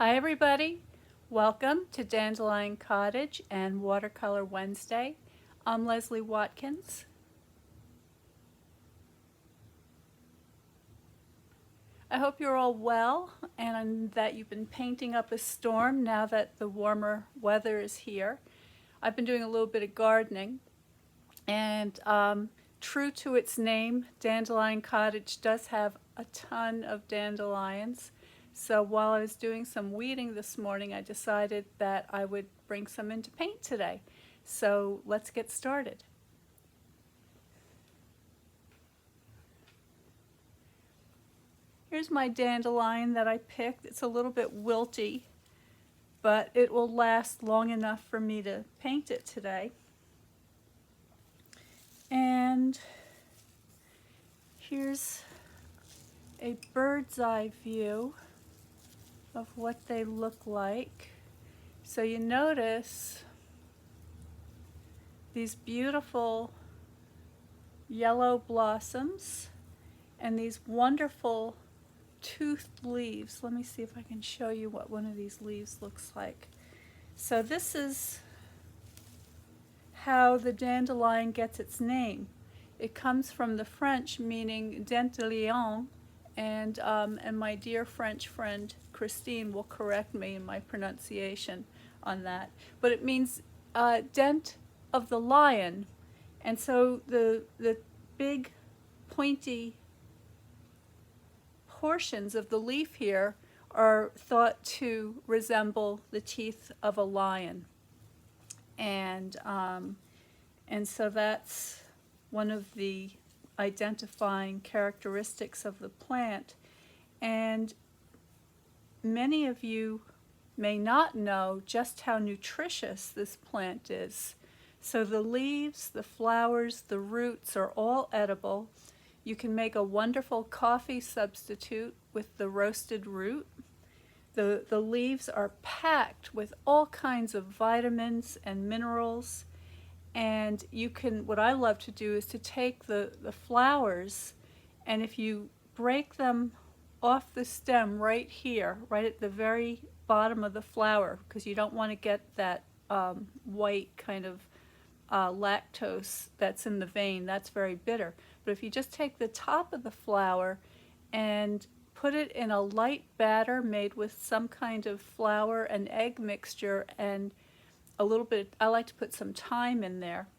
Hi everybody, welcome to Dandelion Cottage and Watercolor Wednesday. I'm Leslie Watkins. I hope you're all well and that you've been painting up a storm now that the warmer weather is here. I've been doing a little bit of gardening and true to its name, Dandelion Cottage does have a ton of dandelions. So while I was doing some weeding this morning, I decided that I would bring some in to paint today. So let's get started. Here's my dandelion that I picked. It's a little bit wilty, but it will last long enough for me to paint it today. And here's a bird's eye view of what they look like. So you notice these beautiful yellow blossoms and these wonderful toothed leaves. Let me see if I can show you what one of these leaves looks like. So this is how the dandelion gets its name. It comes from the French meaning Dandelion, and my dear French friend Christine will correct me in my pronunciation on that. But it means dent of the lion, and so the big pointy portions of the leaf here are thought to resemble the teeth of a lion, and so that's one of the identifying characteristics of the plant. And many of you may not know just how nutritious this plant is. So the leaves, the flowers, the roots are all edible. You can make a wonderful coffee substitute with the roasted root. The leaves are packed with all kinds of vitamins and minerals. And you can, what I love to do is to take the flowers, and if you break them off the stem right here, right at the very bottom of the flower, because you don't want to get that white kind of lactose that's in the vein, that's very bitter. But if you just take the top of the flower and put it in a light batter made with some kind of flour and egg mixture and a little bit, I like to put some thyme in there.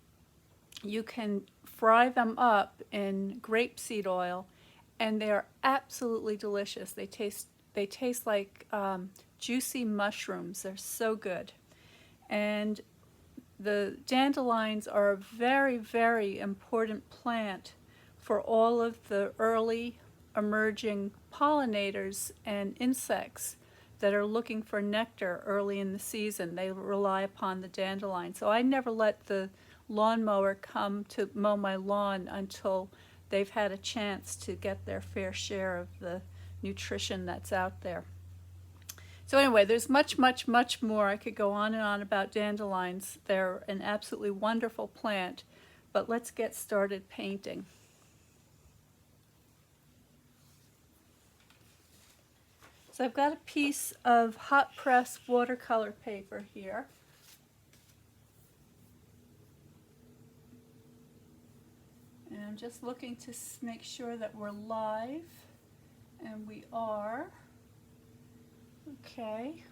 You can fry them up in grapeseed oil, and they are absolutely delicious. They taste like juicy mushrooms. They're so good. And the dandelions are a very, very important plant for all of the early emerging pollinators and insects that are looking for nectar early in the season. They rely upon the dandelion. So I never let the lawnmower come to mow my lawn until they've had a chance to get their fair share of the nutrition that's out there. So anyway, there's much, much, much more. I could go on and on about dandelions. They're an absolutely wonderful plant, but let's get started painting. So I've got a piece of hot press watercolor paper here. And I'm just looking to make sure that we're live, and we are. Okay.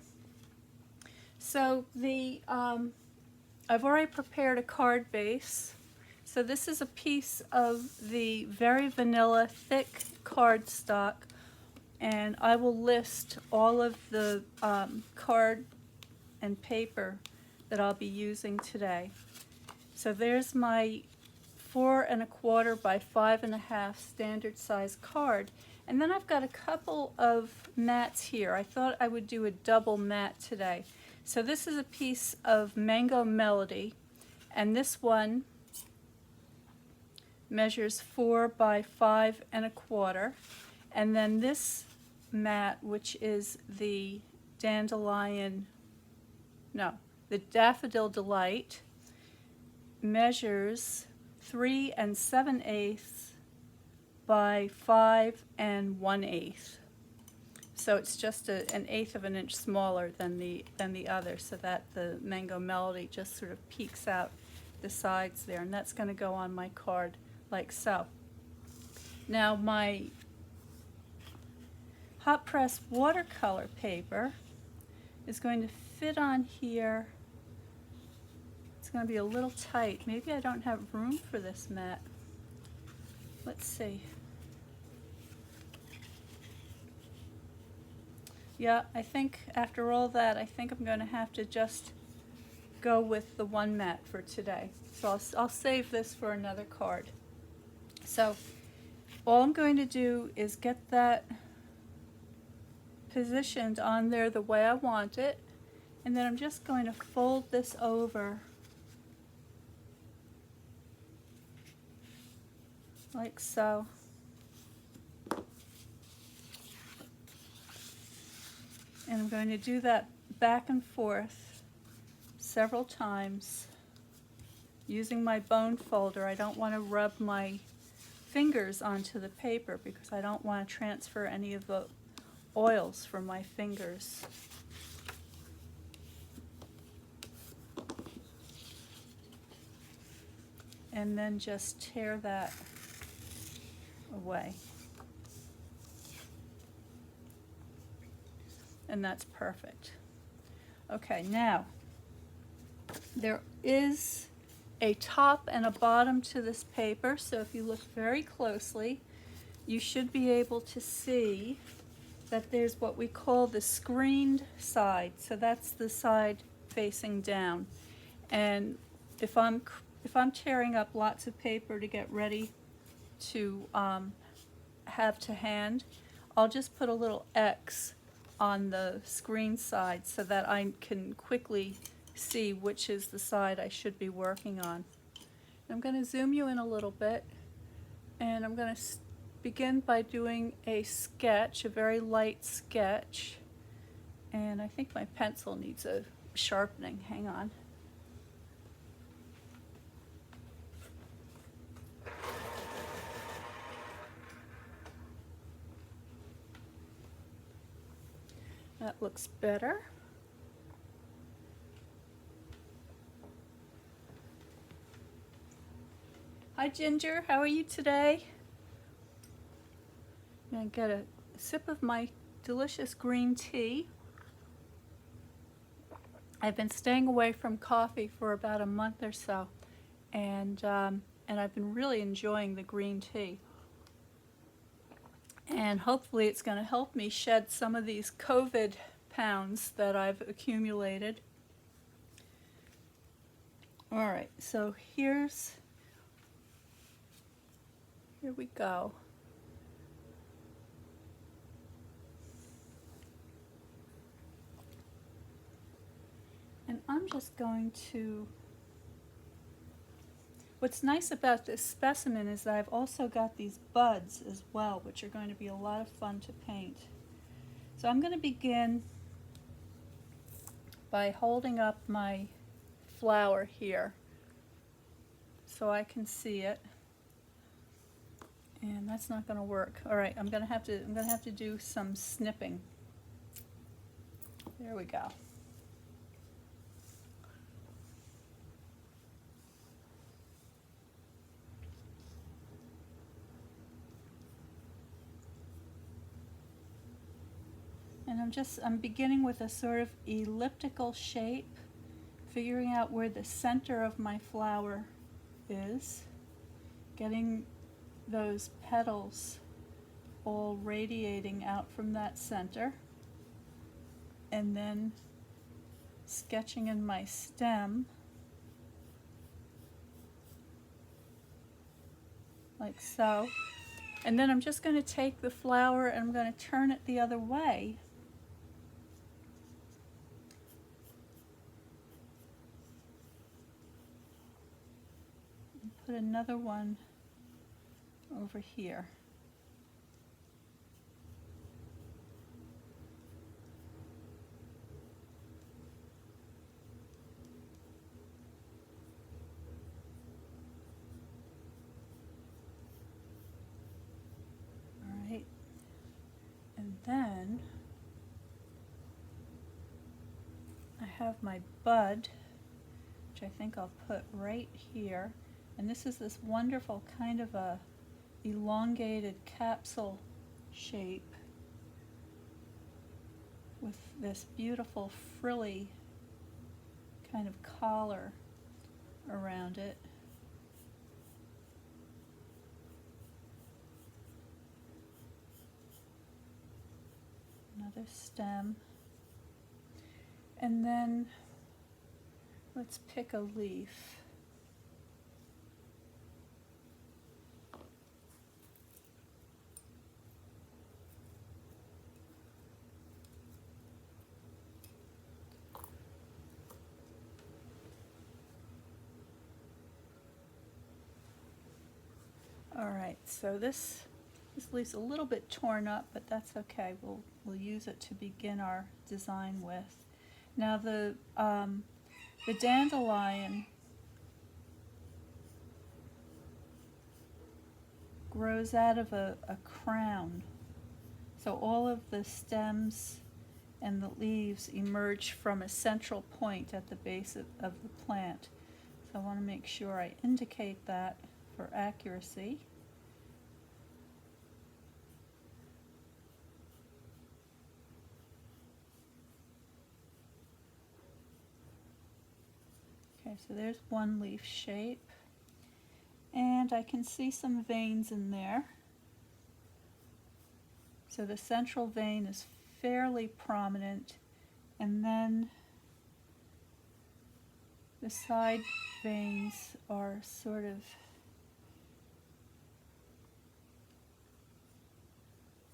So I've already prepared a card base. So this is a piece of the very vanilla thick cardstock, and I will list all of the card and paper that I'll be using today. So there's my 4 1/4 by 5 1/2 standard size card. And then I've got a couple of mats here. I thought I would do a double mat today. So this is a piece of Mango Melody, and this one measures 4 by 5 1/4. And then this mat, which is the the Daffodil Delight, measures 3 7/8 by 5 1/8. So it's just an eighth of an inch smaller than the other, so that the Mango Melody just sort of peeks out the sides there, and that's going to go on my card like so. Now my hot press watercolor paper is going to fit on here. It's going to be a little tight. Maybe I don't have room for this mat. Let's see. Yeah, I think after all that, I think I'm going to have to just go with the one mat for today. So I'll save this for another card. So all I'm going to do is get that positioned on there the way I want it, and then I'm just going to fold this over like so. And I'm going to do that back and forth several times using my bone folder. I don't want to rub my fingers onto the paper because I don't want to transfer any of the oils from my fingers. And then just tear that away. And that's perfect. Okay, now there is a top and a bottom to this paper, so if you look very closely, you should be able to see that there's what we call the screened side. So that's the side facing down. And if I'm tearing up lots of paper to get ready to have to hand, I'll just put a little X on the screen side so that I can quickly see which is the side I should be working on. I'm going to zoom you in a little bit, and I'm going to begin by doing a sketch, a very light sketch, and I think my pencil needs a sharpening. Hang on. That looks better. Hi Ginger, how are you today? I'm going to get a sip of my delicious green tea. I've been staying away from coffee for about a month or so, and I've been really enjoying the green tea. And hopefully it's going to help me shed some of these COVID pounds that I've accumulated. All right, so here we go. And I'm just going to, what's nice about this specimen is that I've also got these buds as well, which are going to be a lot of fun to paint. So I'm going to begin by holding up my flower here so I can see it. And that's not going to work. All right, I'm going to have to do some snipping. There we go. And I'm beginning with a sort of elliptical shape, figuring out where the center of my flower is, getting those petals all radiating out from that center, and then sketching in my stem like so. And then I'm just going to take the flower and I'm going to turn it the other way. And put another one over here. All right. And then have my bud, which I think I'll put right here. And this is this wonderful kind of a elongated capsule shape with this beautiful frilly kind of collar around it. Another stem. And then let's pick a leaf. All right, so this leaf's a little bit torn up, but that's okay. We'll use it to begin our design with. Now the dandelion grows out of a crown. So all of the stems and the leaves emerge from a central point at the base of the plant. So I want to make sure I indicate that for accuracy. Okay, so there's one leaf shape, and I can see some veins in there. So the central vein is fairly prominent, and then the side veins are sort of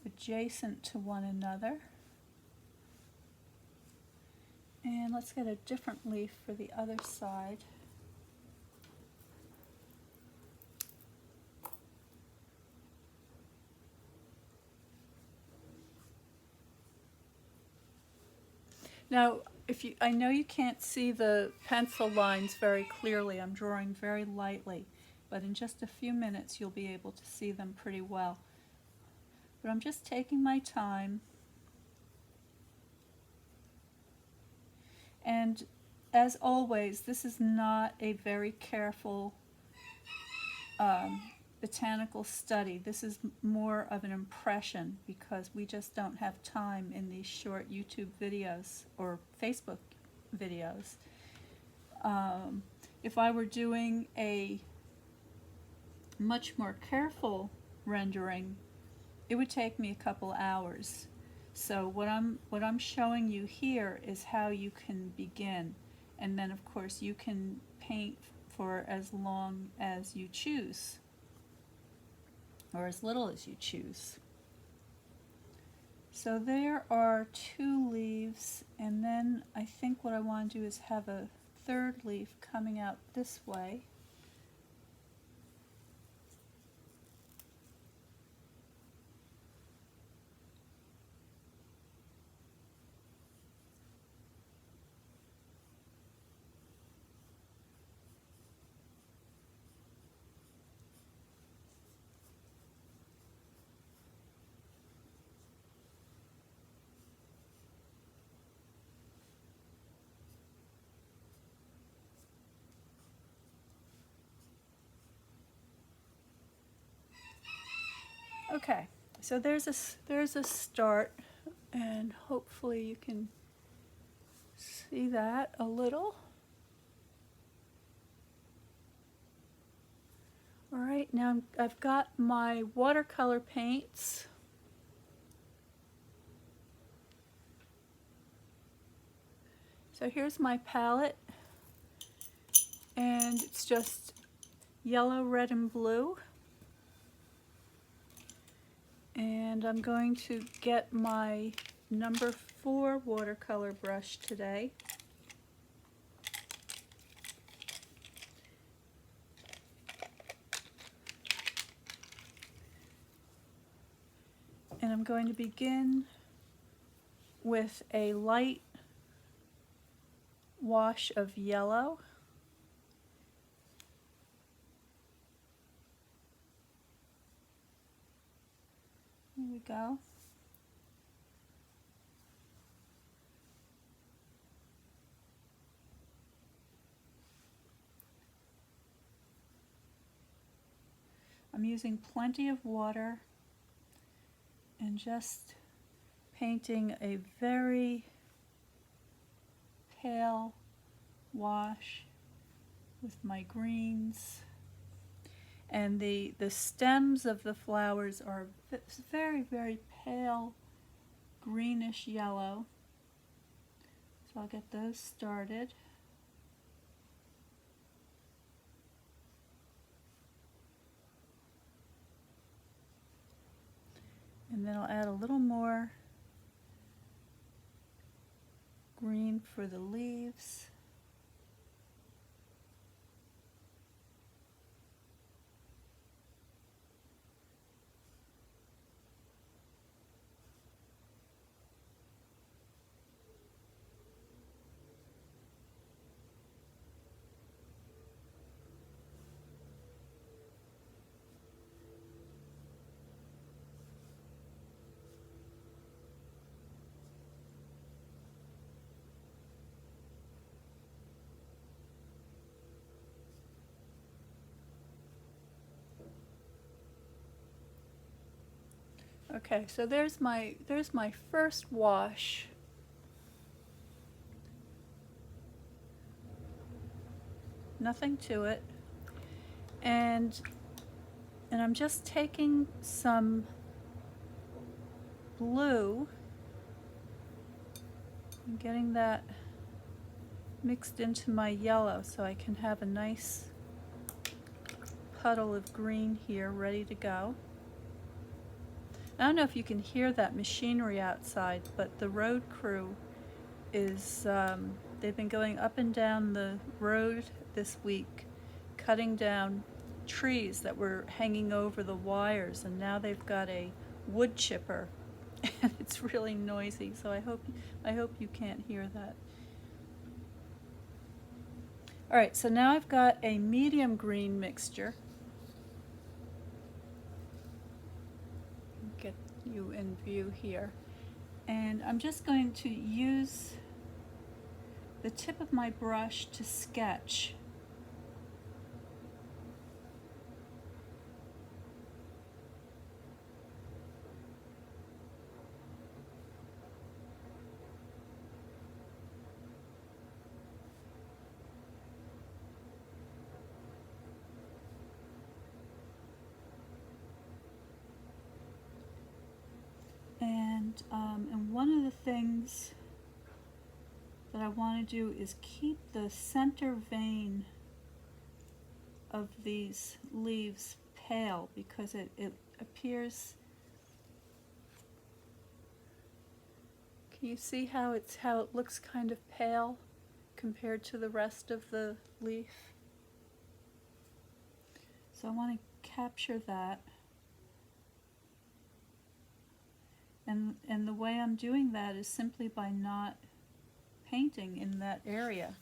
adjacent to one another. And let's get a different leaf for the other side. Now, I know you can't see the pencil lines very clearly. I'm drawing very lightly, but in just a few minutes you'll be able to see them pretty well. But I'm just taking my time. And as always, this is not a very careful botanical study. This is more of an impression because we just don't have time in these short YouTube videos or Facebook videos. If I were doing a much more careful rendering, it would take me a couple hours. So what I'm showing you here is how you can begin, and then of course you can paint for as long as you choose, or as little as you choose. So there are two leaves, and then I think what I want to do is have a third leaf coming out this way. Okay, so there's a start, and hopefully you can see that a little. All right, now I've got my watercolor paints. So here's my palette, and it's just yellow, red, and blue. And I'm going to get my number 4 watercolor brush today. And I'm going to begin with a light wash of yellow. There we go. I'm using plenty of water and just painting a very pale wash with my greens. And the stems of the flowers are very, very pale greenish yellow. So I'll get those started. And then I'll add a little more green for the leaves. Okay, so there's my first wash. Nothing to it. And I'm just taking some blue and getting that mixed into my yellow so I can have a nice puddle of green here ready to go. I don't know if you can hear that machinery outside, but the road crew is, they've been going up and down the road this week, cutting down trees that were hanging over the wires, and now they've got a wood chipper, and it's really noisy, so I hope you can't hear that. All right, so now I've got a medium green mixture. Get you in view here. And I'm just going to use the tip of my brush to sketch. And one of the things that I want to do is keep the center vein of these leaves pale, because it appears. Can you see how it looks kind of pale compared to the rest of the leaf? So I want to capture that. And the way I'm doing that is simply by not painting in that area.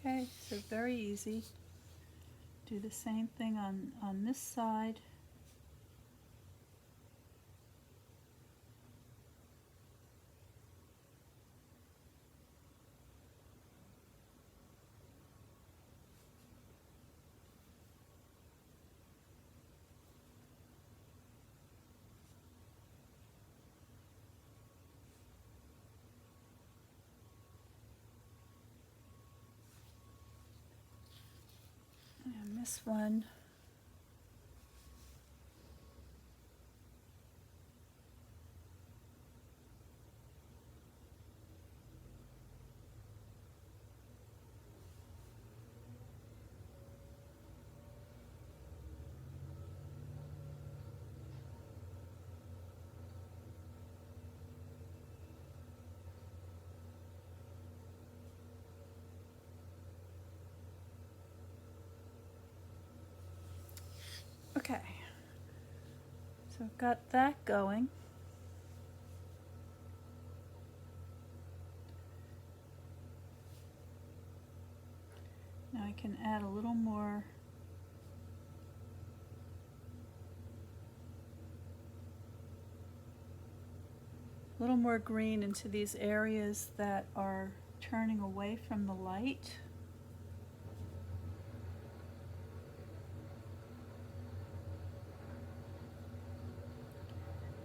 Okay, so very easy. Do the same thing on this side. And this one, okay. So I've got that going. Now I can add a little more little more green into these areas that are turning away from the light.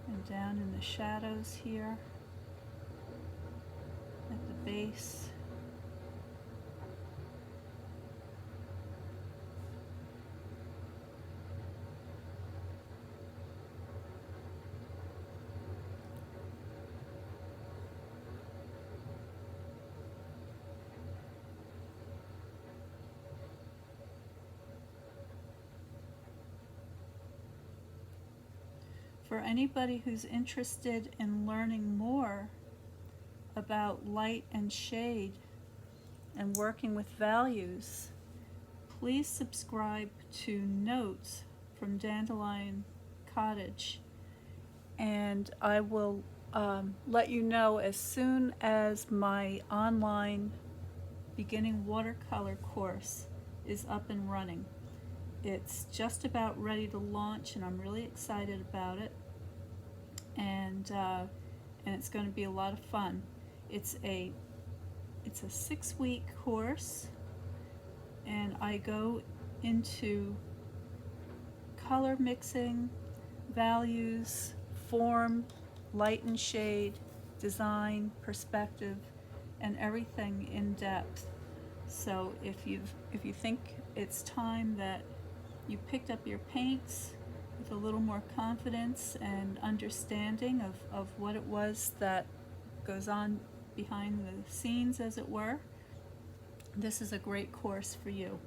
And down in the shadows here at the base. For anybody who's interested in learning more about light and shade and working with values, please subscribe to Notes from Dandelion Cottage, and I will let you know as soon as my online beginning watercolor course is up and running. It's just about ready to launch, and I'm really excited about it. And it's going to be a lot of fun. It's a 6-week course, and I go into color mixing, values, form, light and shade, design, perspective, and everything in depth. So if you think it's time that you picked up your paints with a little more confidence and understanding of what it was that goes on behind the scenes, as it were, this is a great course for you.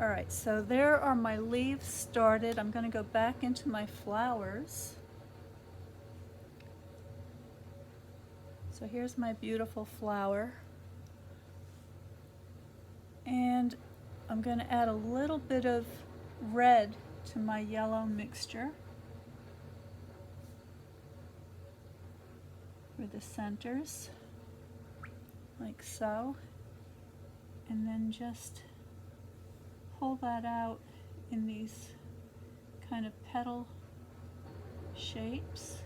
Alright, so there are my leaves started. I'm going to go back into my flowers. So here's my beautiful flower. And I'm going to add a little bit of red to my yellow mixture for the centers, like so. And then just pull that out in these kind of petal shapes.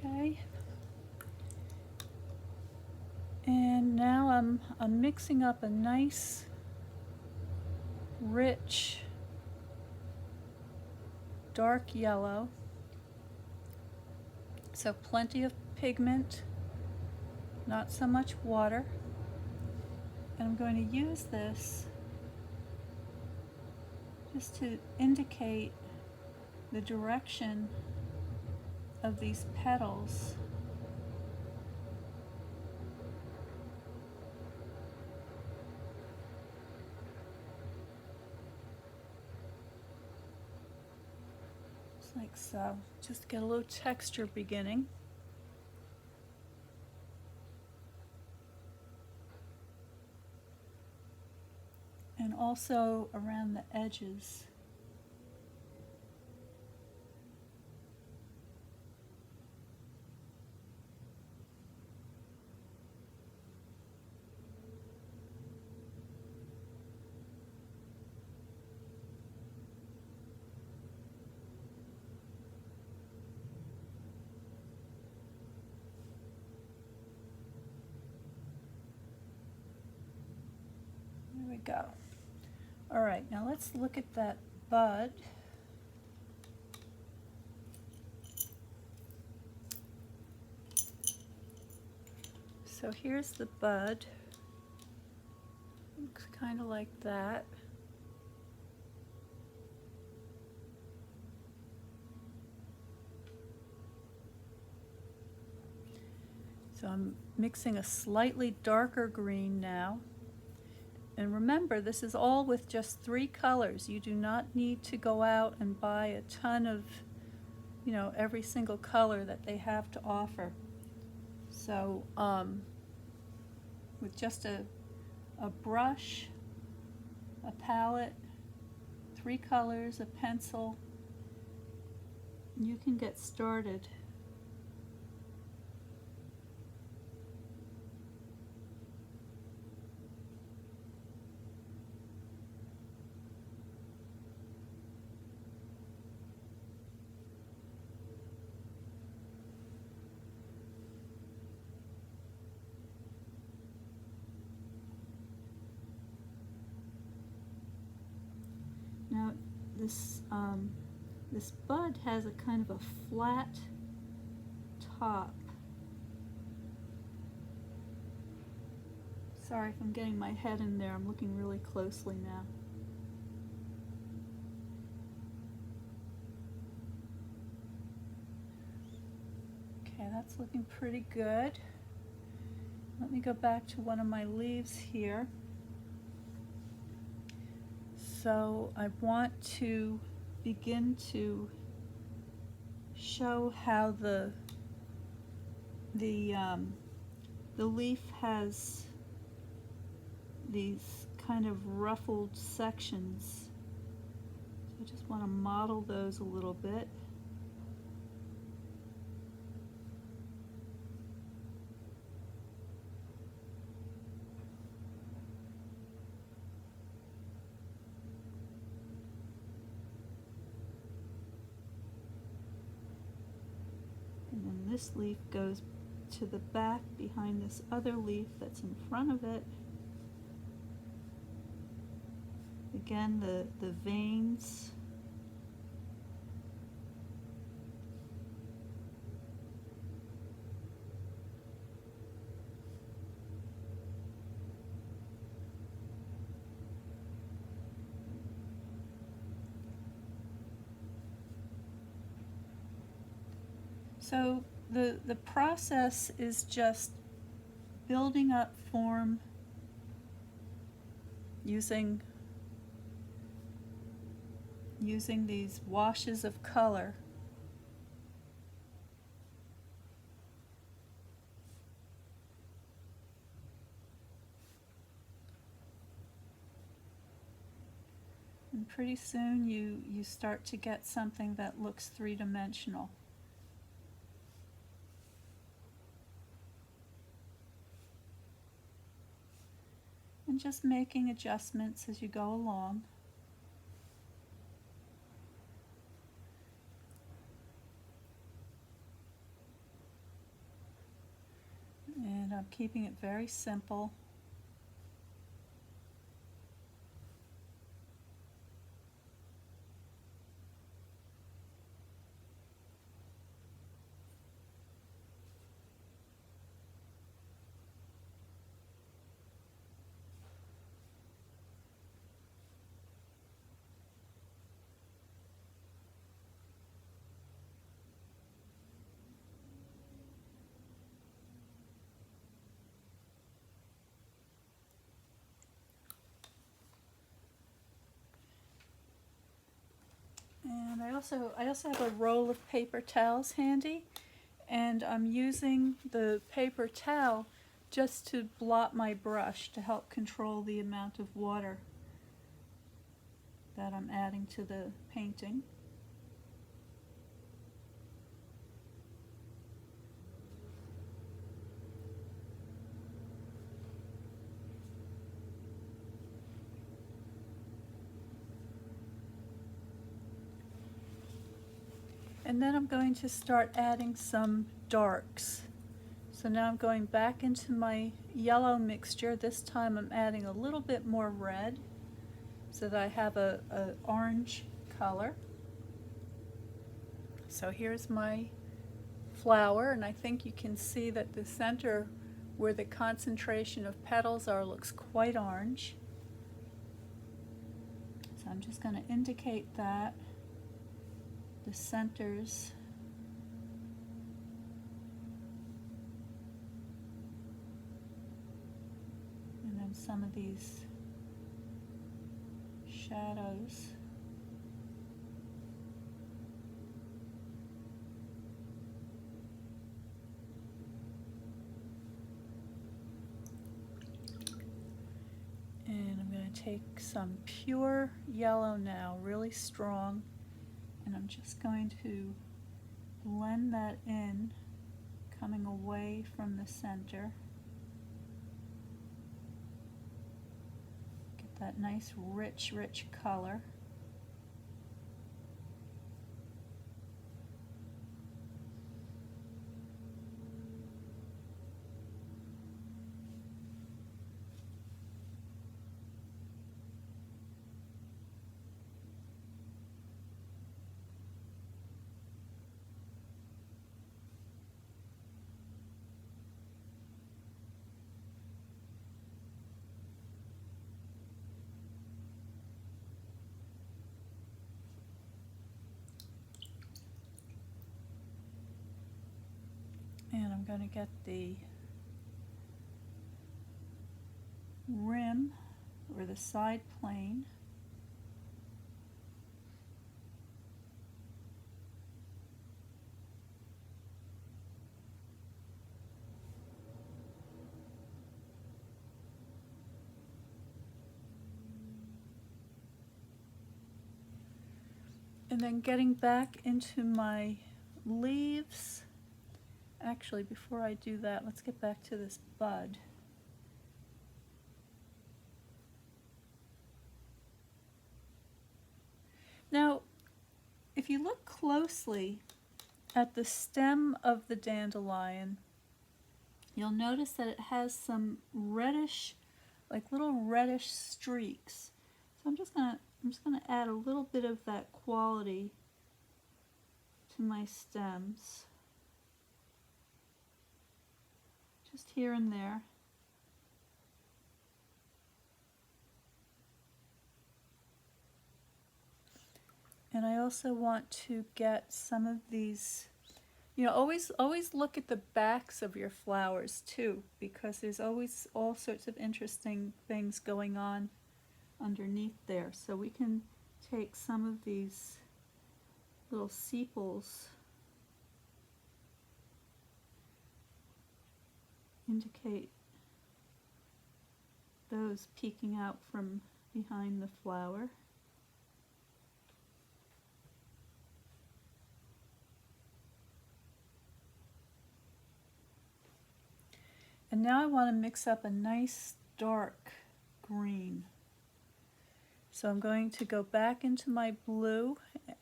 Okay, and now I'm mixing up a nice, rich, dark yellow. So plenty of pigment, not so much water. And I'm going to use this just to indicate the direction of these petals. Just like so. Just get a little texture beginning. And also around the edges. There we go. All right, now let's look at that bud. So here's the bud. Looks kind of like that. So I'm mixing a slightly darker green now. And remember, this is all with just 3 colors. You do not need to go out and buy a ton of, every single color that they have to offer. So with just a brush, a palette, 3 colors, a pencil, you can get started. Now this bud has a kind of a flat top. Sorry if I'm getting my head in there, I'm looking really closely now. Okay, that's looking pretty good. Let me go back to one of my leaves here. So I want to begin to show how the leaf has these kind of ruffled sections. So I just want to model those a little bit. And then this leaf goes to the back behind this other leaf that's in front of it. Again, the veins. So the process is just building up form using these washes of color. And pretty soon you start to get something that looks three-dimensional. And just making adjustments as you go along. And I'm keeping it very simple. And I also have a roll of paper towels handy, and I'm using the paper towel just to blot my brush to help control the amount of water that I'm adding to the painting. And then I'm going to start adding some darks. So now I'm going back into my yellow mixture. This time I'm adding a little bit more red so that I have a orange color. So here's my flower, and I think you can see that the center where the concentration of petals are looks quite orange. So I'm just going to indicate that. The centers. some of these shadows. And I'm going to take some pure yellow now, really strong, and I'm just going to blend that in, coming away from the center. Get that nice rich color. And I'm going to get the rim or the side plane. And then getting back into my leaves. Actually, before I do that, let's get back to this bud. Now, if you look closely at the stem of the dandelion, you'll notice that it has some reddish, like little reddish streaks. So I'm just gonna add a little bit of that quality to my stems. Just here and there. And I also want to get some of these, you know, always look at the backs of your flowers too, because there's always all sorts of interesting things going on underneath there. So we can take some of these little sepals, indicate those peeking out from behind the flower. And now I want to mix up a nice dark green. So I'm going to go back into my blue,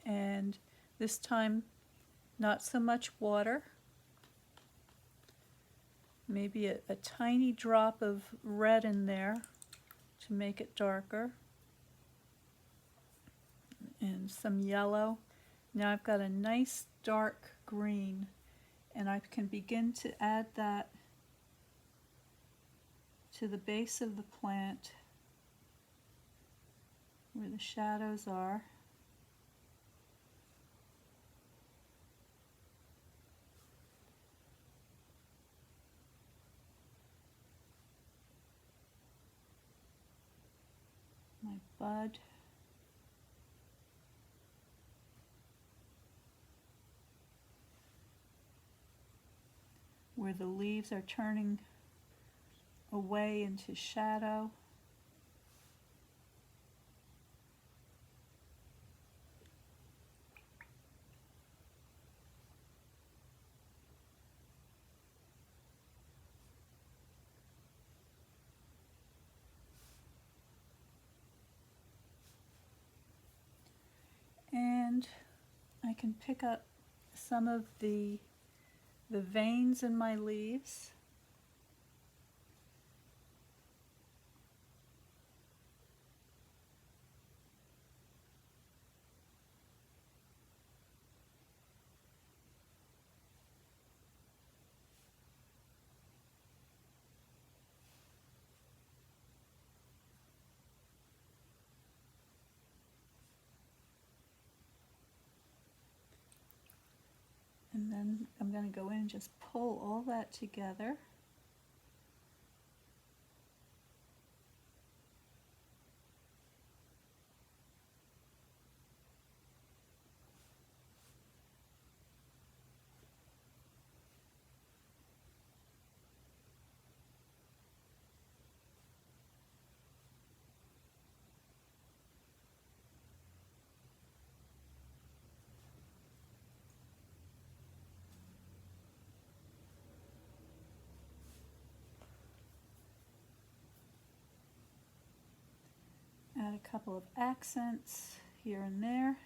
and this time not so much water. Maybe a tiny drop of red in there to make it darker. And some yellow. Now I've got a nice dark green, and I can begin to add that to the base of the plant where the shadows are. My bud. Where the leaves are turning away into shadow. And I can pick up some of the veins in my leaves. And then I'm going to go in and just pull all that together. Add a couple of accents here and there.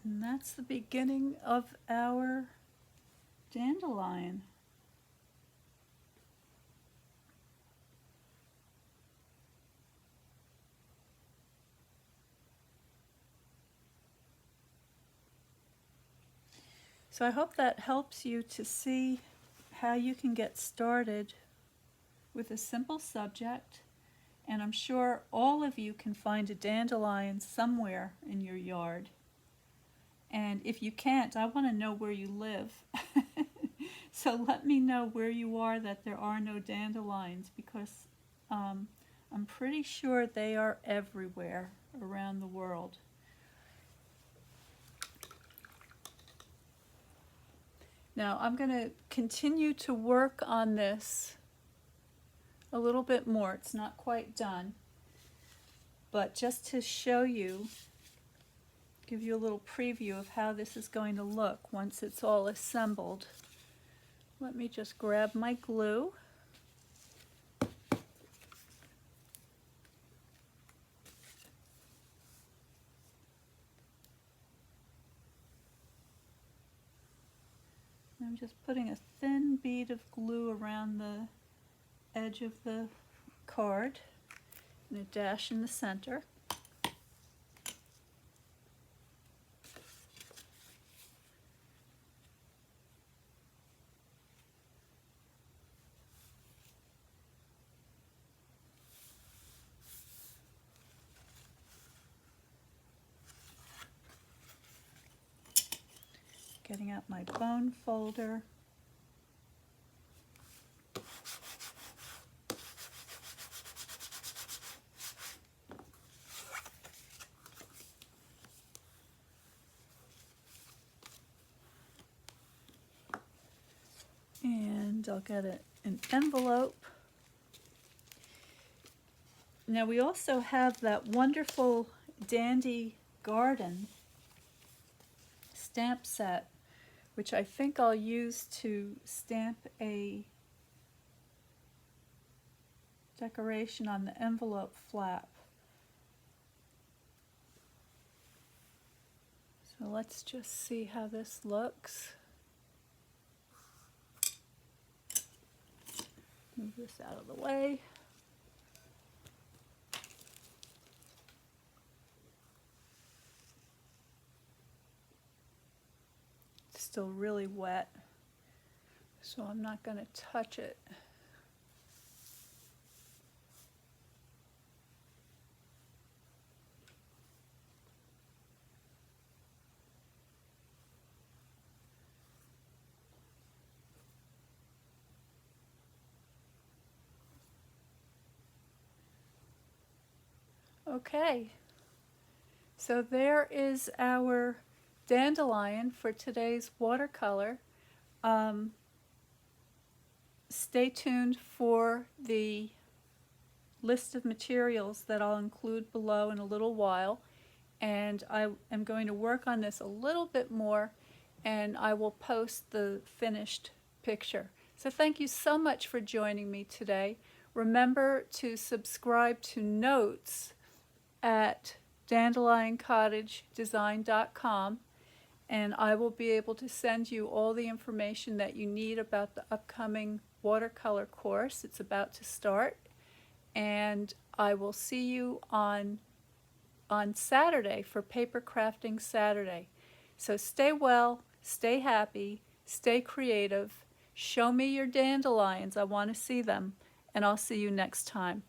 And that's the beginning of our dandelion. So I hope that helps you to see how you can get started with a simple subject, and I'm sure all of you can find a dandelion somewhere in your yard. And if you can't, I want to know where you live. So let me know where you are that there are no dandelions, because I'm pretty sure they are everywhere around the world. Now I'm going to continue to work on this a little bit more. It's not quite done, but just to show you, give you a little preview of how this is going to look once it's all assembled. Let me just grab my glue. I'm just putting a thin bead of glue around the edge of the card and a dash in the center. Getting out my bone folder. And I'll get an envelope. Now we also have that wonderful Dandy Garden stamp set, which I think I'll use to stamp a decoration on the envelope flap. So let's just see how this looks. Move this out of the way. It's still really wet, so I'm not going to touch it. Okay, so there is our dandelion for today's watercolor. Stay tuned for the list of materials that I'll include below in a little while, and I am going to work on this a little bit more, and I will post the finished picture. So thank you so much for joining me today. Remember to subscribe to Notes at DandelionCottageDesign.com, and I will be able to send you all the information that you need about the upcoming watercolor course. It's about to start, and I will see you on Saturday for Paper Crafting Saturday. So stay well, stay happy, stay creative, show me your dandelions, I want to see them, and I'll see you next time.